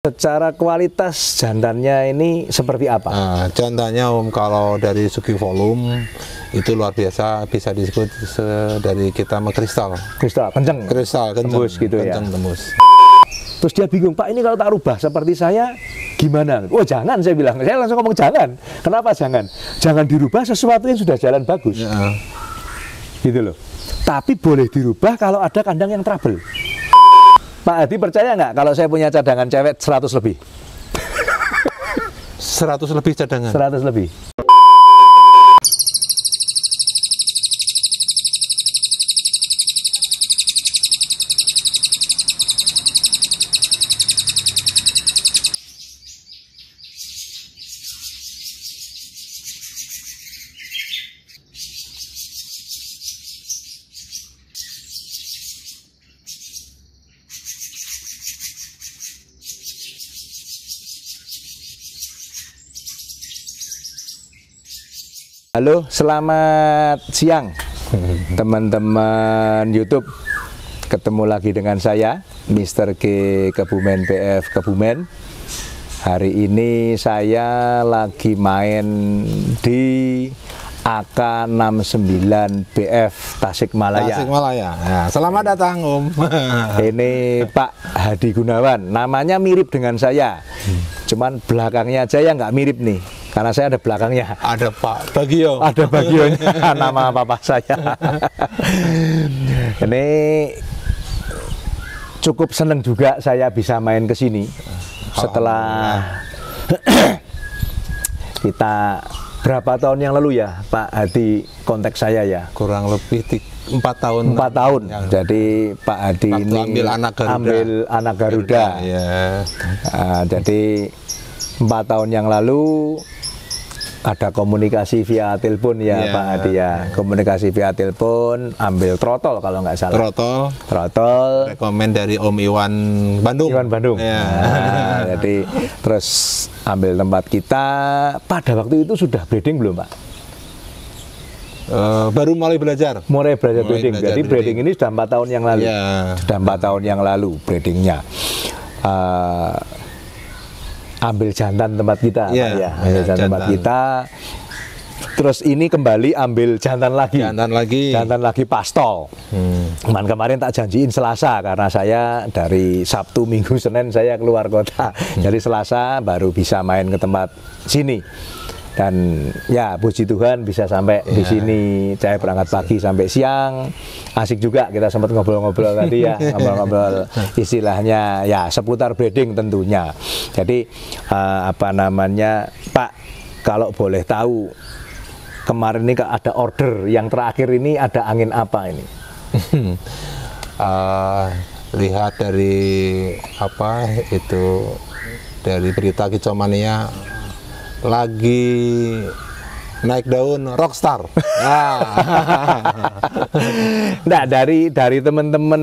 Secara kualitas jantannya ini seperti apa? Nah, jantannya Om, kalau dari segi volume itu luar biasa, bisa disebut dari kita kristal. Kristal, kenceng? Kristal, kenceng, tembus gitu kenceng, ya? Tembus. Terus dia bingung, Pak ini kalau tak rubah seperti saya gimana? Oh jangan, saya bilang. Saya langsung ngomong jangan. Kenapa jangan? Jangan dirubah sesuatu yang sudah jalan bagus. Ya. Gitu loh. Tapi boleh dirubah kalau ada kandang yang trouble. Pak Hadi percaya nggak kalau saya punya cadangan cewek 100 lebih? 100 lebih cadangan? 100 lebih. Halo, selamat siang teman-teman YouTube. Ketemu lagi dengan saya, Mr. G Kebumen PF Kebumen. Hari ini saya lagi main di AK69BF Tasikmalaya. Tasikmalaya. Ya, selamat datang Om. Ini Pak Hadi Gunawan. Namanya mirip dengan saya. Cuman belakangnya aja yang nggak mirip nih. Karena saya ada belakangnya. Ada Pak Bagio. Ada Bagionya, nama papa saya. Ini cukup seneng juga saya bisa main ke sini. Setelah kita berapa tahun yang lalu ya Pak Hadi kontak saya ya? Kurang lebih 4 tahun. 4 tahun. Jadi Pak Hadi ini ambil anak Garuda. Ya. Jadi 4 tahun yang lalu ada komunikasi via telepon ya Pak Hadi ya. Komunikasi via telepon, ambil trotol kalau nggak salah. Trotol. Rekomen dari Om Iwan Bandung. Iwan Bandung. Ya. Nah, jadi terus ambil tempat kita. Pada waktu itu sudah breeding belum Pak? Baru mulai belajar. Mulai belajar breeding. Jadi breeding ini sudah 4 tahun yang lalu. Ya. Sudah 4 tahun yang lalu breedingnya. Ambil jantan tempat kita, ya, Pak, ya. Ambil jantan tempat kita. Terus ini kembali ambil jantan lagi. Jantan lagi pastol. Kemarin tak janjiin Selasa karena saya dari Sabtu, Minggu, Senin saya keluar kota. Jadi Selasa baru bisa main ke tempat sini. Dan ya puji Tuhan bisa sampai di sini. Saya berangkat pagi sampai siang. Asik juga kita sempat ngobrol-ngobrol tadi ya, ngobrol-ngobrol istilahnya ya seputar breeding tentunya. Jadi apa namanya Pak, kalau boleh tahu kemarin ini ada order yang terakhir ini ada angin apa ini? Lihat dari apa itu dari berita Kicau Mania lagi naik daun rockstar. Nah, dari teman-teman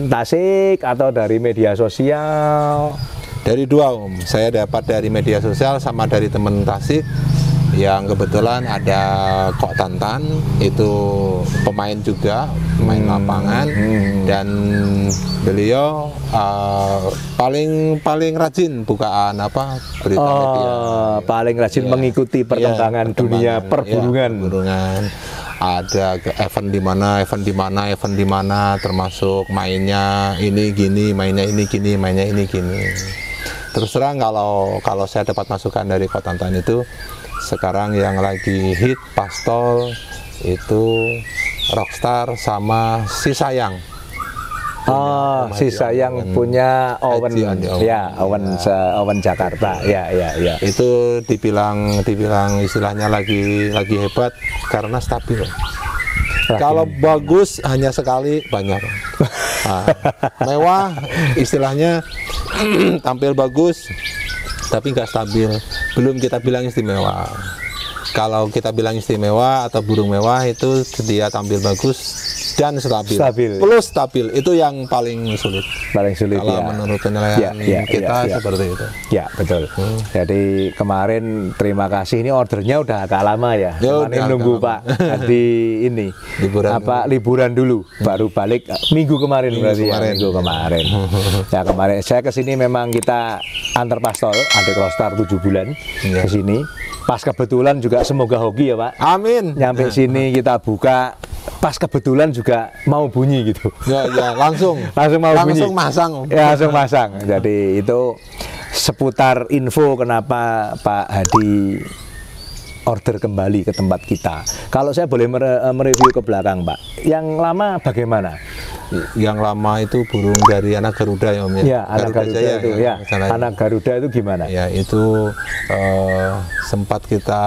Tasik atau dari media sosial? Dari dua Om, saya dapat dari media sosial sama dari teman Tasik yang kebetulan ada Kok Tantan, itu pemain juga, pemain lapangan, dan beliau paling rajin bukaan apa berita media. Paling rajin mengikuti perkembangan dunia perburungan. Ada event di mana, termasuk mainnya ini gini, mainnya ini gini, mainnya ini gini. Terus terang kalau saya dapat masukan dari Kok Tantan itu, sekarang yang lagi hit pastol itu Rockstar sama Si Sayang. Si Sayang punya Owen ya, Owen Jakarta. Ya. Itu dibilang istilahnya lagi hebat karena stabil. Kalau bagus hanya sekali banyak. Mewah istilahnya tampil bagus tapi nggak stabil, belum kita bilang istimewa. Kalau kita bilang istimewa atau burung mewah itu dia tampil bagus dan stabil. Stabil. Plus stabil itu yang paling sulit. Paling sulit kalau ya. menurut penilaian kita seperti itu. Ya betul. Jadi kemarin terima kasih, ini ordernya udah agak lama ya. Kemarin nunggu Pak Hadi ini liburan dulu, baru balik minggu kemarin berarti ya. Minggu kemarin. Ya kemarin saya kesini memang kita antar pastol adik Rostar 7 bulan ke sini. Pas kebetulan juga semoga hoki ya Pak. Amin. Nyampe sini kita buka, pas kebetulan juga mau bunyi gitu. Ya langsung mau bunyi. Langsung masang. Ya langsung masang. Jadi itu seputar info kenapa Pak Hadi order kembali ke tempat kita. Kalau saya boleh mereview ke belakang Pak, yang lama bagaimana? Yang lama itu burung dari anak Garuda ya Om ya. Ya, anak Garuda itu ya. Anak Garuda itu gimana? Ya itu sempat kita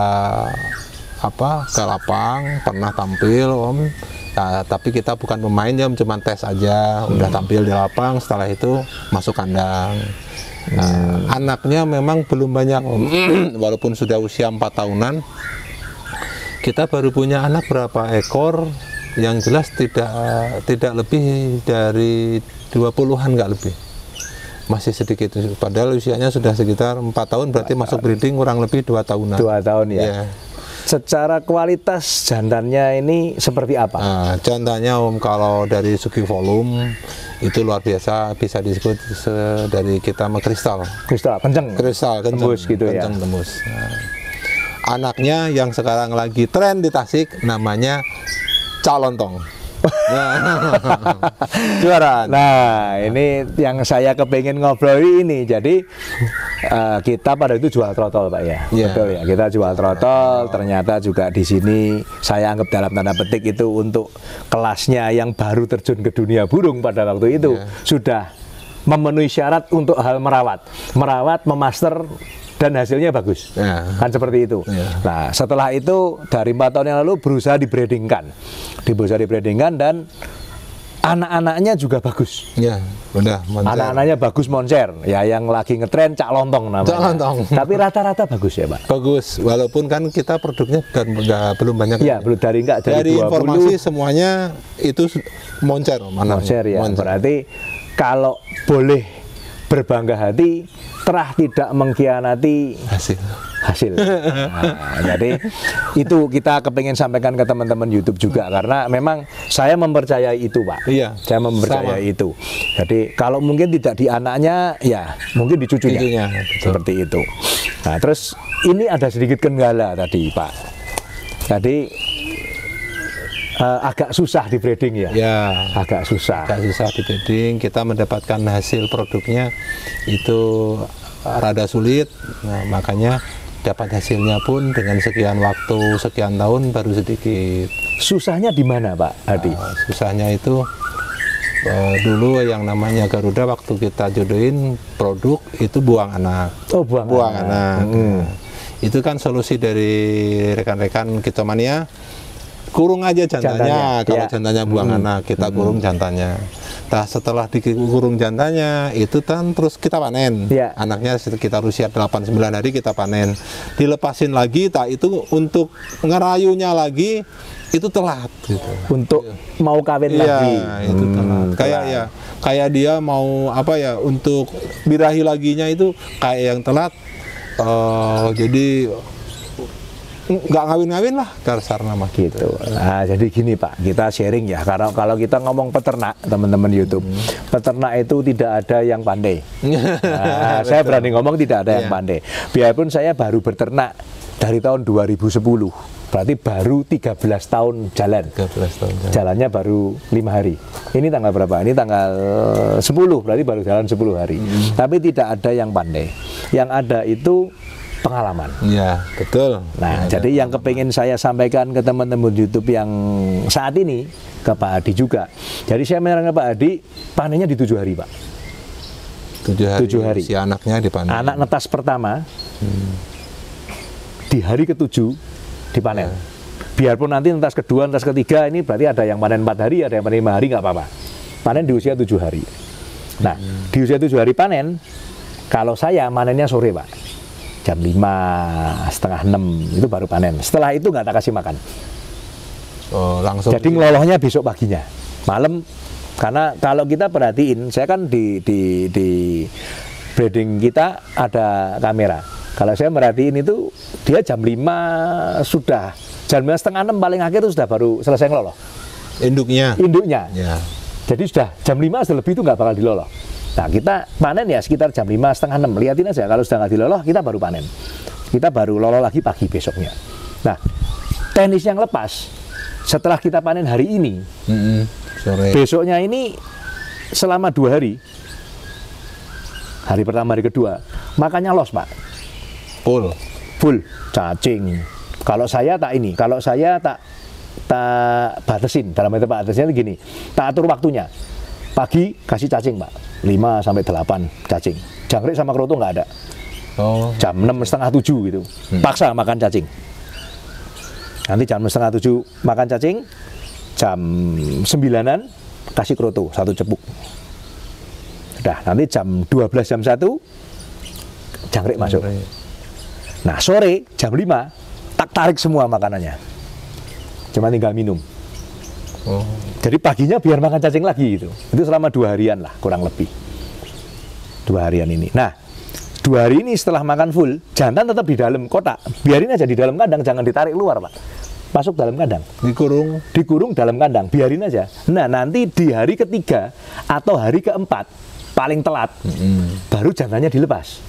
ke lapang, pernah tampil Om. Nah, tapi kita bukan pemain ya Om, cuma tes aja. Udah tampil di lapang, setelah itu masuk kandang. Nah, anaknya memang belum banyak Om. Walaupun sudah usia 4 tahunan, kita baru punya anak berapa ekor. Yang jelas tidak lebih dari 20-an, nggak lebih, masih sedikit. Padahal usianya sudah sekitar 4 tahun, berarti masuk breeding kurang lebih 2 tahunan. 2 tahun ya. Secara kualitas jantannya ini seperti apa? Nah, jantannya Om, kalau dari segi volume itu luar biasa, bisa disebut dari kita kristal kenceng tembus gitu ya. Tembus. Nah, anaknya yang sekarang lagi tren di Tasik namanya Calontong. Juara. Nah, ini yang saya kepengen ngobrol ini. Jadi kita pada itu jual trotol Pak ya. Betul ya. Kita jual trotol. Ternyata juga di sini saya anggap dalam tanda petik itu untuk kelasnya yang baru terjun ke dunia burung pada waktu itu sudah memenuhi syarat untuk hal merawat, memaster, dan hasilnya bagus, kan seperti itu. Nah, setelah itu dari 4 tahun yang lalu berusaha dibreedingkan, dan anak-anaknya juga bagus. Ya, benar. Anak-anaknya bagus moncer, ya yang lagi ngetren Cak Lontong namanya. Cak Lontong. Tapi rata-rata bagus ya Pak. Bagus, walaupun kan kita produknya belum banyak. Ya, belum dari 20. Informasi semuanya itu moncer, moncer ya. Moncer. Berarti kalau boleh berbangga hati, terah tidak mengkhianati hasil. Nah, jadi itu kita kepengen sampaikan ke teman-teman YouTube juga, karena memang saya mempercayai itu Pak. Iya, saya mempercayai itu. Jadi kalau mungkin tidak di anaknya, ya mungkin di cucunya. Seperti itu. Nah, terus ini ada sedikit kendala tadi Pak. Tadi agak susah di breeding ya. Ya, agak susah di breeding. Kita mendapatkan hasil produknya itu rada sulit. Nah, makanya dapat hasilnya pun dengan sekian waktu, sekian tahun baru sedikit. Susahnya di mana Pak Hadi? Susahnya itu dulu yang namanya Garuda, waktu kita jodohin produk itu buang anak. Oh, buang anak. Itu kan solusi dari rekan-rekan Kitomania. Kurung aja jantannya. Kalau jantannya buang anak, kita kurung jantannya. Nah, setelah dikurung jantannya itu kan terus kita panen. Anaknya sekitar usia 8-9 hari kita panen. Dilepasin lagi, itu untuk ngerayunya lagi itu telat gitu. Untuk mau kawin lagi. Itu telat. Kayak dia mau untuk birahi laginya itu kayak yang telat. Jadi nggak ngawin-ngawin lah dasar nama gitu. Nah, jadi gini Pak, kita sharing ya, karena kalau kita ngomong peternak teman-teman YouTube, peternak itu tidak ada yang pandai. Nah, saya berani ngomong tidak ada yang pandai. Biarpun saya baru berternak dari tahun 2010, berarti baru 13 tahun jalan. 13 tahun jalan. Jalannya baru 5 hari. Ini tanggal berapa? Ini tanggal 10, berarti baru jalan 10 hari. Tapi tidak ada yang pandai. Yang ada itu pengalaman. Iya, betul. Nah, jadi yang kepengen saya sampaikan ke teman-teman YouTube yang saat ini, ke Pak Hadi juga. Jadi saya menyarankan Pak Hadi, panennya di 7 hari Pak. 7 hari. Si anaknya dipanen. Anak netas pertama, di hari ke-7 dipanen. Biarpun nanti netas kedua, netas ketiga, ini berarti ada yang panen 4 hari, ada yang panen 5 hari, nggak apa-apa. Panen di usia 7 hari. Nah, di usia 7 hari panen, kalau saya manennya sore Pak. Jam 5, setengah 6 itu baru panen. Setelah itu nggak tak kasih makan. Oh, langsung. Jadi ngelolohnya besok paginya. malam. Karena kalau kita perhatiin, saya kan di breeding kita ada kamera. Kalau saya merhatiin itu dia jam 5 sudah, jam 5:30, 6 paling akhir itu sudah baru selesai ngeloloh. Induknya. Ya. Jadi sudah jam 5 sudah lebih itu nggak bakal diloloh. Nah kita panen ya sekitar jam 5, setengah 6. Lihatin aja, kalau sudah nggak diloloh kita baru panen. Kita baru loloh lagi pagi besoknya. Nah teknis yang lepas setelah kita panen hari ini, sore. Besoknya ini selama 2 hari. Hari pertama, hari kedua, makannya los, Pak. Full cacing. Kalau saya tak batasin. Dalam arti batasnya itu gini, tak atur waktunya. Pagi kasih cacing, Pak. 5 sampai 8 cacing. Jangkrik sama kroto nggak ada. Jam 6, setengah 7 gitu. Paksa makan cacing. Nanti jam 6, setengah 7 makan cacing. Jam 9-an kasih kroto 1 cepuk. Udah, nanti jam 12, jam 1 jangkrik masuk. Nah sore jam 5 tak tarik semua makanannya, cuma tinggal minum. Jadi paginya biar makan cacing lagi gitu. Itu selama 2 harian lah kurang lebih, 2 harian ini. Nah 2 hari ini setelah makan full, jantan tetap di dalam kotak, biarin aja di dalam kandang, jangan ditarik keluar, Pak. Masuk dalam kandang, dikurung dalam kandang, biarin aja. Nah nanti di hari ketiga atau hari keempat paling telat, baru jantannya dilepas.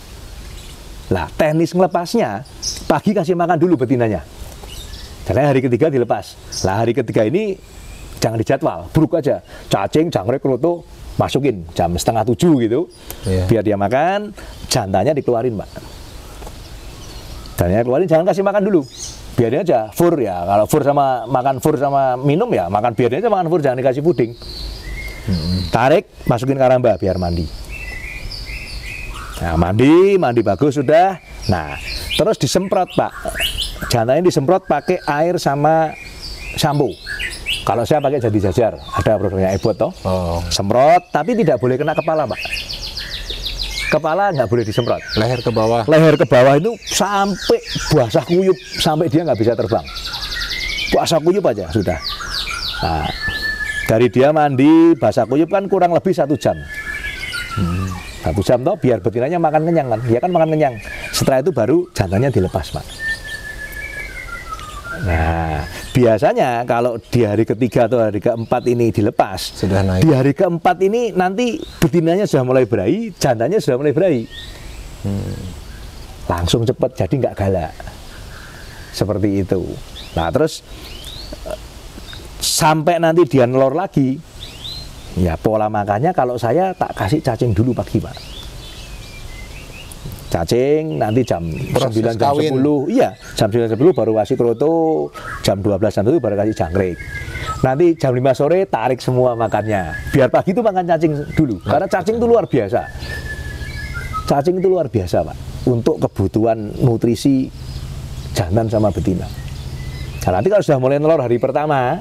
Lah teknis ngelepasnya, pagi kasih makan dulu betinanya, jangan hari ketiga dilepas. Lah hari ketiga ini jangan dijadwal, buruk aja, cacing, jangkrik, kroto masukin jam 6:30 gitu, biar dia makan, jantannya dikeluarin, Pak. Jantannya keluarin, jangan kasih makan dulu. Biarin aja, fur ya. Kalau fur sama makan fur sama minum ya, makan biarin aja makan fur, jangan dikasih puding. Tarik, masukin karamba biar mandi. Nah, mandi bagus sudah. Nah, terus disemprot, Pak. Jantannya disemprot pakai air sama sampo. Kalau saya pakai Jadi Jajar, ada produknya Ebot toh. Semprot, tapi tidak boleh kena kepala, Pak. Kepala nggak boleh disemprot. Leher ke bawah. Leher ke bawah itu sampai basah kuyup, sampai dia nggak bisa terbang. Basah kuyup aja sudah. Nah, dari dia mandi basah kuyup kan kurang lebih 1 jam. 1 jam toh, biar betinanya makan kenyang kan. Dia kan makan kenyang. Setelah itu baru jantannya dilepas, Pak. Nah, biasanya kalau di hari ketiga atau hari keempat ini dilepas, sudah naik. Di hari keempat ini nanti betinanya sudah mulai berahi, jantannya sudah mulai berahi. Langsung cepat, jadi nggak galak. Seperti itu. Nah, terus sampai nanti dia nelor lagi, ya pola makannya kalau saya tak kasih cacing dulu pagi, Pak. Cacing nanti jam 9, jam 10, iya, jam 9, jam 10 baru kasih kroto, jam 12, jam 1 baru kasih jangkrik. Nanti jam 5 sore tarik semua makannya, biar pagi itu makan cacing dulu, karena cacing itu luar biasa. Cacing itu luar biasa, Pak, untuk kebutuhan nutrisi jantan sama betina. Nah, nanti kalau sudah mulai nelor hari pertama,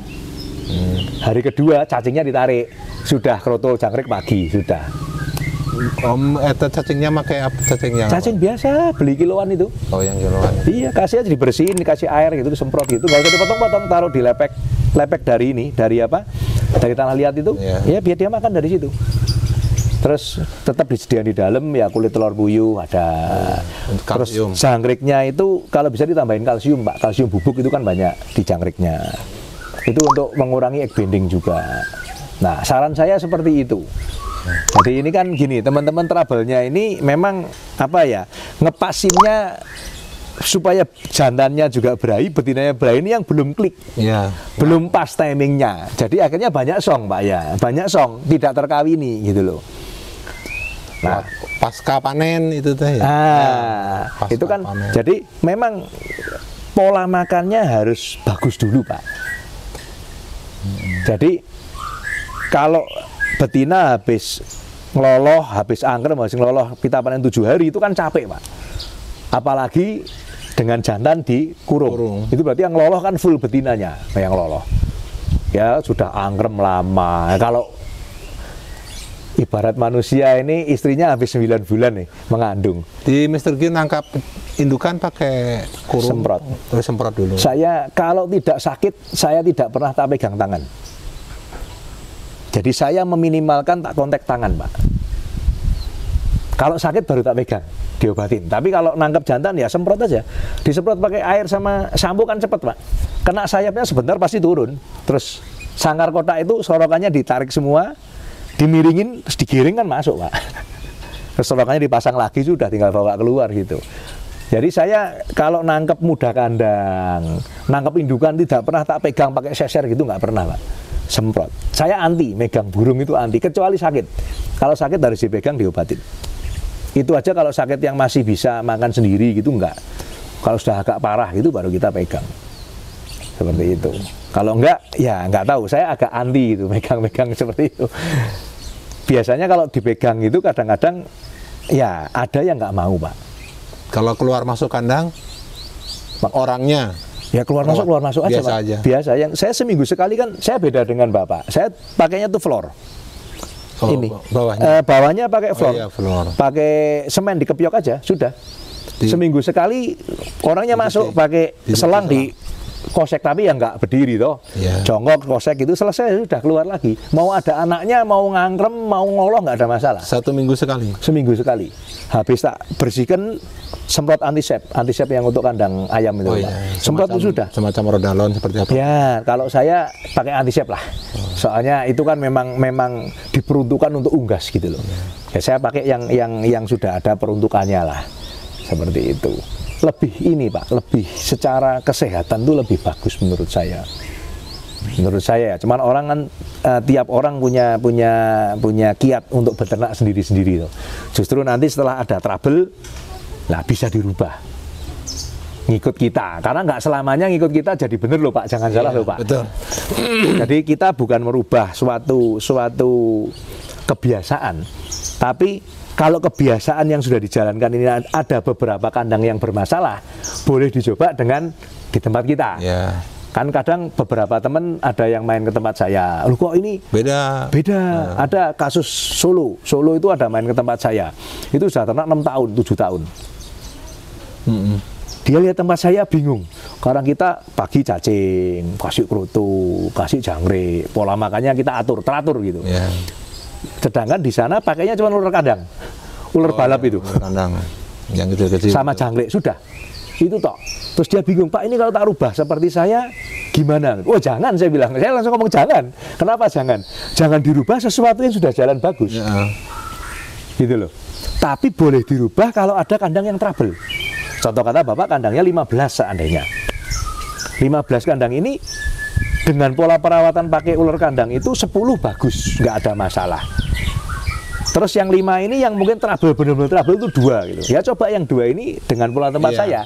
hari kedua cacingnya ditarik, sudah kroto jangkrik pagi, sudah. Om, cacingnya pakai apa? Cacing biasa, beli kiloan itu. Oh, yang kiloan. Iya, kasih aja dibersihin, dikasih air gitu, disemprot gitu. Nggak usah dipotong-potong, taruh di lepek dari ini, dari apa? Dari tanah liat itu. Ya, biar dia makan dari situ. Terus tetap disediakan di dalam ya kulit telur puyuh ada. Terus jangkriknya itu kalau bisa ditambahin kalsium, Pak. Kalsium bubuk itu kan banyak di jangkriknya. Itu untuk mengurangi egg bending juga. Nah, saran saya seperti itu. Jadi ini kan gini, teman-teman trouble-nya ini memang apa ya, ngepasinnya supaya jantannya juga berahi, betinanya berahi ini yang belum klik, belum pas timingnya. Jadi akhirnya banyak song, Pak ya, banyak song tidak terkawini gitu loh. Nah, pasca panen itu teh. Itu kan panen. Jadi memang pola makannya harus bagus dulu, Pak. Jadi kalau betina habis ngeloloh, habis angker, habis ngeloloh kita panen 7 hari itu kan capek, Pak. Apalagi dengan jantan dikurung. Itu berarti yang ngeloloh kan full betinanya, yang ngeloloh. Ya sudah angkrem lama. Kalau ibarat manusia ini istrinya habis 9 bulan nih mengandung. Di Mr. Gin nangkap indukan pakai kurung. Semprot dulu. Saya kalau tidak sakit, saya tidak pernah tak pegang tangan. Jadi saya meminimalkan tak kontak tangan, Pak. Kalau sakit baru tak pegang, diobatin. Tapi kalau nangkep jantan ya semprot aja. Disemprot pakai air sama sampo kan cepet, Pak. Kena sayapnya sebentar pasti turun. Terus sangkar kotak itu sorokannya ditarik semua, dimiringin, terus digiring kan masuk, Pak. Terus sorokannya dipasang lagi, sudah tinggal bawa keluar gitu. Jadi saya kalau nangkep muda kandang, nangkep indukan tidak pernah tak pegang pakai seser gitu, nggak pernah, Pak. Semprot. Saya anti, megang burung itu anti, kecuali sakit. Kalau sakit harus dipegang, diobatin. Itu aja kalau sakit yang masih bisa makan sendiri gitu enggak. Kalau sudah agak parah gitu baru kita pegang. Seperti itu. Kalau enggak, ya enggak tahu. Saya agak anti itu, megang-megang seperti itu. Biasanya kalau dipegang itu kadang-kadang ya ada yang enggak mau, Pak. Kalau keluar masuk kandang, orangnya ya keluar masuk aja, biasa Pak. Aja. Biasa. Yang saya seminggu sekali kan, saya beda dengan Bapak. Saya pakainya tuh floor. Ini bawahnya pakai floor, iya, floor. Pakai semen dikepiok aja sudah. Seminggu sekali orangnya masuk pakai selang di kosek, tapi ya nggak berdiri toh, jongkok kosek itu selesai sudah keluar lagi. Mau ada anaknya, mau ngangkrem, mau ngoloh nggak ada masalah. 1 minggu sekali. Seminggu sekali. Habis tak bersihkan, semprot antisep yang untuk kandang ayam itu. Semprot itu sudah. Semacam rodalon seperti apa? Ya, kalau saya pakai antisep lah. Soalnya itu kan memang diperuntukkan untuk unggas gitu loh. Ya, saya pakai yang sudah ada peruntukannya lah. Seperti itu. Lebih ini, Pak, lebih secara kesehatan itu lebih bagus menurut saya. Menurut saya ya, cuman orang kan tiap orang punya kiat untuk beternak sendiri-sendiri tuh. Justru nanti setelah ada trouble, lah bisa dirubah. Ngikut kita, karena nggak selamanya ngikut kita jadi bener loh, Pak, jangan salah loh, Pak. Betul. Jadi kita bukan merubah suatu kebiasaan, tapi kalau kebiasaan yang sudah dijalankan ini ada beberapa kandang yang bermasalah, boleh dicoba dengan di tempat kita. Kan kadang beberapa teman ada yang main ke tempat saya, loh kok ini beda. Ada kasus Solo itu ada main ke tempat saya, itu sudah ternak 6 tahun, 7 tahun. Dia lihat tempat saya bingung, karena kita pagi cacing, kasih kerutu, kasih jangkrik, pola makannya kita teratur gitu. Sedangkan di sana pakainya cuma ular kandang, ular balap itu, kandang yang kecil-kecil sama jangkrik, sudah itu toh. Terus dia bingung, Pak, ini kalau tak rubah seperti saya gimana? Oh jangan, saya bilang, saya langsung ngomong jangan. Kenapa jangan? Jangan dirubah sesuatu yang sudah jalan bagus, gitu loh. Tapi boleh dirubah kalau ada kandang yang trouble. Contoh kata Bapak, kandangnya 15 seandainya. 15 kandang ini dengan pola perawatan pakai ular kandang itu 10 bagus, nggak ada masalah. Terus yang 5 ini yang mungkin trouble, benar-benar trouble itu 2 gitu. Ya coba yang 2 ini dengan pola tempat saya.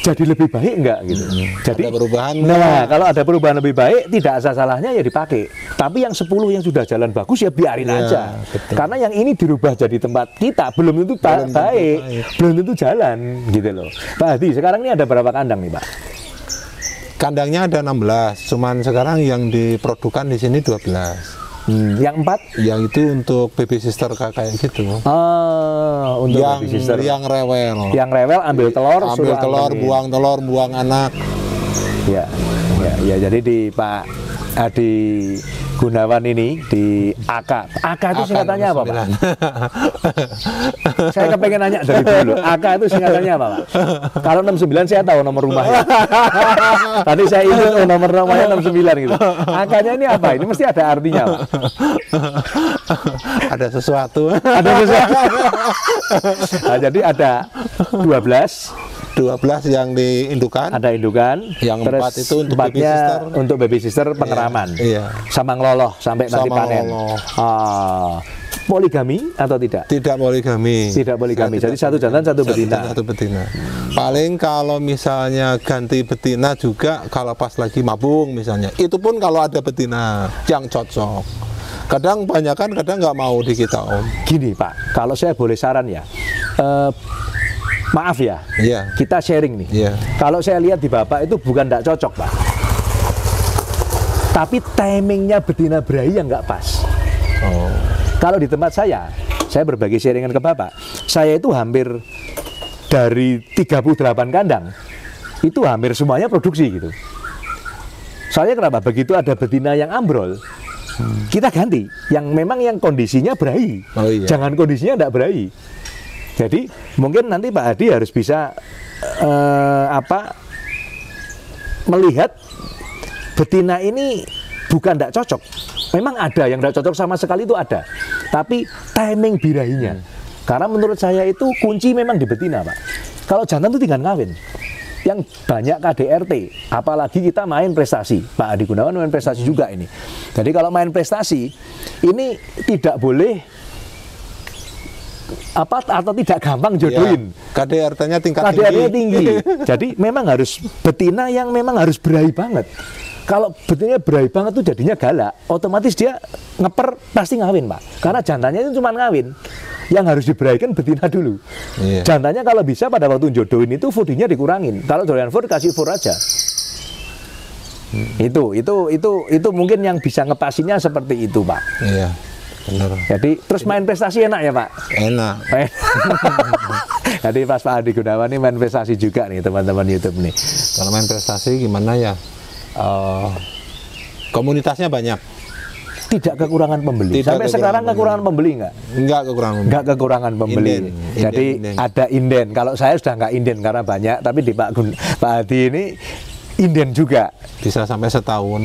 Jadi lebih baik enggak gitu. Jadi ada perubahan. Nah, kalau ada perubahan lebih baik, tidak ada salahnya ya dipakai. Tapi yang 10 yang sudah jalan bagus ya biarin aja. Betul. Karena yang ini dirubah jadi tempat kita belum tentu baik, belum tentu jalan gitu loh. Pak Hadi, sekarang ini ada berapa kandang nih, Pak? Kandangnya ada 16, cuman sekarang yang diproduksikan di sini 12. Yang 4? Yang itu untuk baby sister kayak gitu. Untuk baby sister. Yang rewel. Yang rewel ambil telur, buang anak. Ya, jadi di Pak Adi Gunawan ini di AK itu singkatannya apa, Pak? Saya kepengen nanya dari dulu. AK itu singkatannya apa, Pak? Kalau 69 saya tahu nomor rumahnya. Tadi saya ingat nomor rumahnya 69 gitu. AK-nya ini apa? Ini mesti ada artinya, Pak. Ada sesuatu. Nah, jadi ada 12 yang diindukan. Ada indukan. Yang 4 itu untuk baby sister. Untuk baby sister pengeraman. Sama ngeloloh sampai nanti panen. Poligami atau tidak? Tidak poligami. Tidak poligami. Jadi satu jantan satu betina. Satu betina. Paling kalau misalnya ganti betina juga kalau pas lagi mabung misalnya. Itu pun kalau ada betina yang cocok. Kadang banyakan, kadang nggak mau di kita, Om. Gini, Pak. Kalau saya boleh saran ya. Maaf ya, kita sharing nih. Kalau saya lihat di Bapak itu bukan tidak cocok, Pak. Tapi timingnya betina berahi yang nggak pas. Kalau di tempat saya berbagi sharingan ke Bapak. Saya itu hampir dari 38 kandang, itu hampir semuanya produksi gitu. Soalnya kenapa? Begitu ada betina yang ambrol, Kita ganti yang memang yang kondisinya berahi. Oh, iya. Jangan kondisinya tidak berahi. Jadi mungkin nanti Pak Hadi harus bisa melihat betina ini bukan tidak cocok. Memang ada yang tidak cocok sama sekali, itu ada. Tapi timing birahinya. Karena menurut saya itu kunci memang di betina, Pak. Kalau jantan itu tinggal ngawin. Yang banyak KDRT, apalagi kita main prestasi. Pak Adi Gunawan main prestasi juga ini. Jadi kalau main prestasi, ini tidak boleh atau tidak gampang jodohin. Ya, KDRT-nya tinggi. Jadi memang harus betina yang memang harus berahi banget. Kalau betina berahi banget tuh jadinya galak, otomatis dia ngeper pasti ngawin, Pak. Karena jantannya itu cuma ngawin. Yang harus diberahikan betina dulu. Iya. Jantannya kalau bisa pada waktu jodohin itu foodingnya dikurangin. Kalau doyan food kasih food aja. Itu mungkin yang bisa ngepasinya seperti itu, Pak. Iya, benar. Jadi terus main prestasi enak ya, Pak? Enak. Jadi pas Pak Adi Gunawan ini main prestasi juga nih teman-teman YouTube nih. Kalau main prestasi gimana ya? Komunitasnya banyak. Tidak kekurangan pembeli. Sampai sekarang kekurangan pembeli nggak? Nggak kekurangan pembeli. Jadi ada inden. Kalau saya sudah nggak inden karena banyak, tapi di Pak Hadi ini inden juga. Bisa sampai setahun.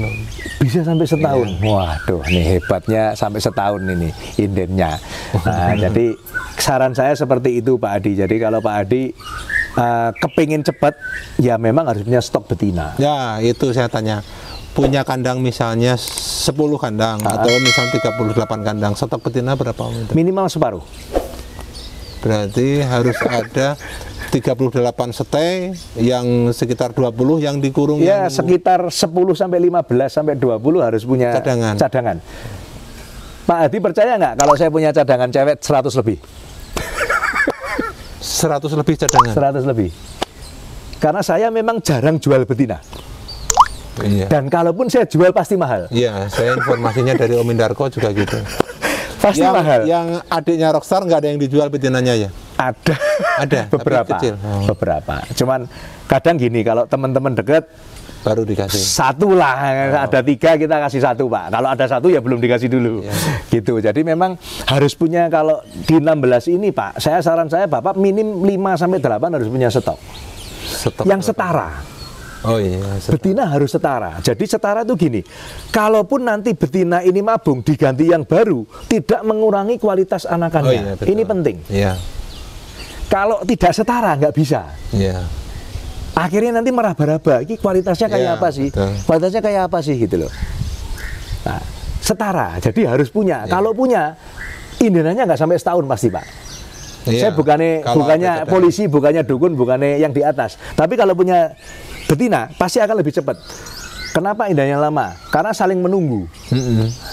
Bisa sampai setahun. Iya. Waduh, nih hebatnya sampai setahun ini indennya. Nah, jadi saran saya seperti itu Pak Hadi. Jadi kalau Pak Hadi kepingin cepat, ya memang harus punya stok betina. Ya, itu saya tanya. Punya kandang misalnya 10 kandang atau misalnya 38 kandang, stok betina berapa? Minimal separuh. Berarti harus ada 38 stay yang sekitar 20 yang dikurung. Ya, sekitar 10 sampai 15 sampai 20 harus punya cadangan. Pak Hadi percaya nggak kalau saya punya cadangan cewek 100 lebih? 100 lebih cadangan? 100 lebih. Karena saya memang jarang jual betina. Iya. Dan kalaupun saya jual pasti mahal. Iya, saya informasinya dari Om Indarko juga gitu. Pasti mahal. Yang adiknya Rockstar nggak ada yang dijual betinanya ya? Ada beberapa. Beberapa. Cuman kadang gini, kalau teman-teman deket baru dikasih. Satu lah, ada 3 kita kasih 1 Pak. Kalau ada 1 ya belum dikasih dulu. Ya. Gitu. Jadi memang harus punya, kalau di 16 ini Pak, saran saya Bapak minim 5 sampai 8 harus punya stok yang setara. Oh iya, betina harus setara. Jadi setara itu gini, kalaupun nanti betina ini mabung diganti yang baru, tidak mengurangi kualitas anakannya. Oh, iya, ini penting. Iya. Kalau tidak setara nggak bisa. Iya. Akhirnya nanti meraba-raba, ini kualitasnya kayak apa sih? Betul. Kualitasnya kayak apa sih gitu loh. Nah, setara. Jadi harus punya. Kalau punya, indenannya nggak sampai setahun pasti Pak. Saya bukannya polisi, bukannya dukun, bukannya yang di atas. Tapi kalau punya betina pasti akan lebih cepat. Kenapa indahnya lama? Karena saling menunggu.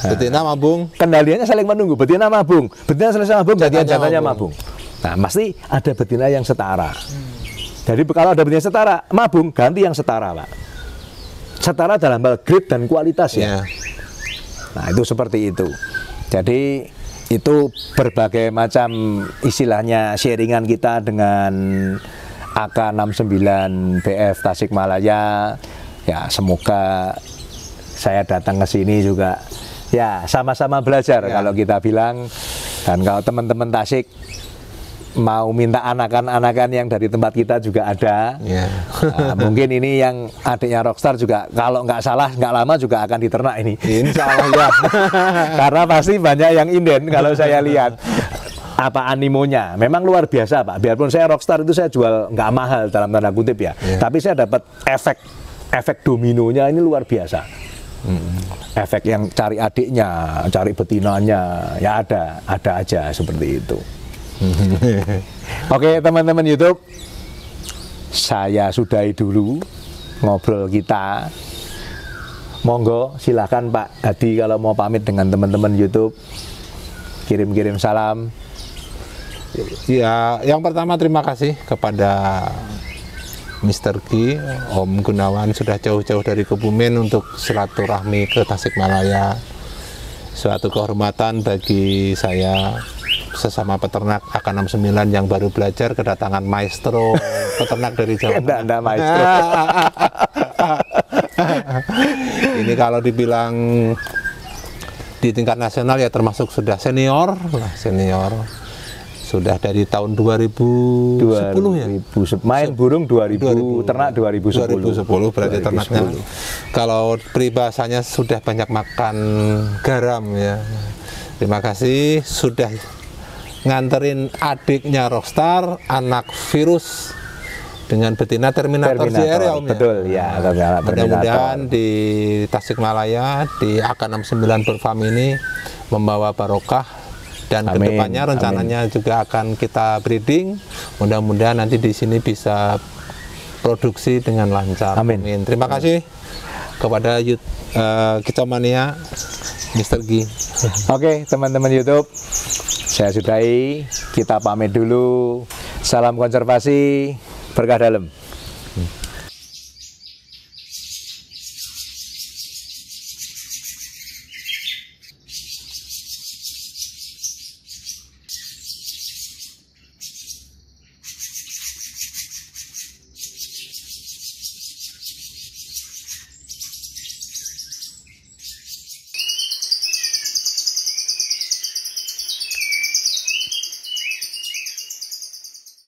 Betina mabung. Kendaliannya saling menunggu. Betina mabung. Betina selesai mabung, jantannya mabung. Nah, pasti ada betina yang setara. Jadi kalau ada betina setara, mabung ganti yang setara, Pak. Setara dalam hal grade dan kualitas ya. Nah, itu seperti itu. Jadi itu berbagai macam istilahnya sharingan kita dengan AK69 BF Tasikmalaya. Ya, semoga saya datang ke sini juga ya sama-sama belajar kalau kita bilang. Dan kalau teman-teman Tasik mau minta anakan-anakan yang dari tempat kita juga ada. Nah, mungkin ini yang adiknya Rockstar juga kalau nggak salah nggak lama juga akan diternak ini. Insya Allah ya. Karena pasti banyak yang inden kalau saya lihat. Apa animonya, memang luar biasa Pak. Biarpun saya Rockstar itu saya jual nggak mahal dalam tanda kutip ya, tapi saya dapat efek dominonya ini luar biasa. Efek yang cari adiknya, cari betinanya, ya ada aja seperti itu. Oke teman-teman YouTube, saya sudahi dulu ngobrol kita. Monggo silakan Pak Hadi kalau mau pamit dengan teman-teman YouTube, kirim-kirim salam. Ya, yang pertama terima kasih kepada Mr. Ki, Om Gunawan sudah jauh-jauh dari Kebumen untuk silaturahmi ke Tasikmalaya. Suatu kehormatan bagi saya sesama peternak AK69 yang baru belajar kedatangan maestro peternak dari Jawa. Enggak maestro. Ini kalau dibilang di tingkat nasional ya termasuk sudah senior lah, senior. Sudah dari tahun 2010 ya. Main burung 2000, ternak 2010. 2010 berarti 2010. ternaknya. Kalau peribahasanya sudah banyak makan garam ya. Terima kasih sudah nganterin adiknya Rockstar, anak Virus dengan betina Terminator JR ya Om. Betul ya. Mudah-mudahan di Tasikmalaya di AK69 Berfarm ini membawa barokah. Dan kedepannya rencananya juga akan kita breeding. Mudah-mudahan nanti di sini bisa produksi dengan lancar. Amin. Terima kasih kepada Kicomania, Mr. Gi. Oke, teman-teman YouTube, saya sudahi. Kita pamit dulu. Salam konservasi, berkah dalam.